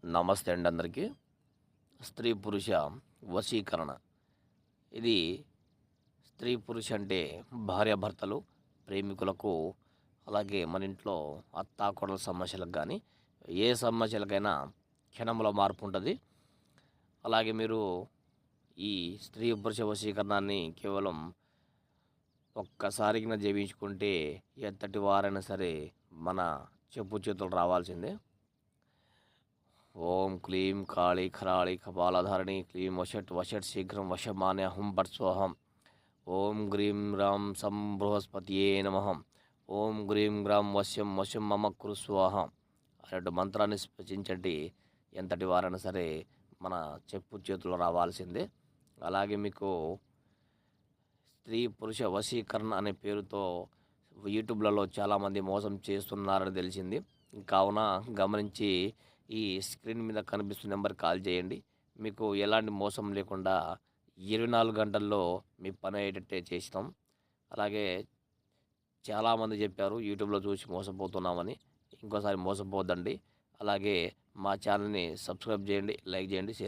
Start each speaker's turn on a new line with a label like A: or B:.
A: నమస్తే అండి అందరికీ. స్త్రీ పురుష వశీకరణ ఇది స్త్రీ పురుష అంటే భార్యాభర్తలు, ప్రేమికులకు, అలాగే మన ఇంట్లో అత్తాకోడల సమస్యలకు కానీ ఏ సమస్యలకైనా క్షణంలో మార్పు ఉంటుంది. అలాగే మీరు ఈ స్త్రీ పురుష వశీకరణాన్ని కేవలం ఒక్కసారికి జీవించుకుంటే ఎంతటి వారైనా సరే మన చెప్పు చేతులు రావాల్సిందే. ఓం క్లీం కాళీ ఖరాళి కపాలధారిణి క్లీం వషట్ వషట్ శీఘ్రం వశమాన్య హుం భట్ స్వహం. ఓం గ్రీం రాం సం బృహస్పతియే నమః. ఓం గ్రీం గ్రాం వశ్యం వశం మమ కురు స్వాహ అనేటు మంత్రాన్ని స్పృశించండి. ఎంతటి వారైనా సరే మన చెప్పు చేతులు రావాల్సిందే. అలాగే మీకు స్త్రీ పురుష వశీకరణ అనే పేరుతో యూట్యూబ్లలో చాలామంది మోసం చేస్తున్నారని తెలిసింది. కావున గమనించి ఈ స్క్రీన్ మీద కనిపిస్తున్న నెంబర్కి కాల్ చేయండి. మీకు ఎలాంటి మోసం లేకుండా 24 గంటల్లో మీ పని అయ్యేటట్టే చేస్తాం. అలాగే చాలామంది చెప్పారు యూట్యూబ్లో చూసి మోసపోతున్నామని. ఇంకోసారి మోసపోద్దండి. అలాగే మా ఛానల్ని సబ్స్క్రైబ్ చేయండి, లైక్ చేయండి, షేర్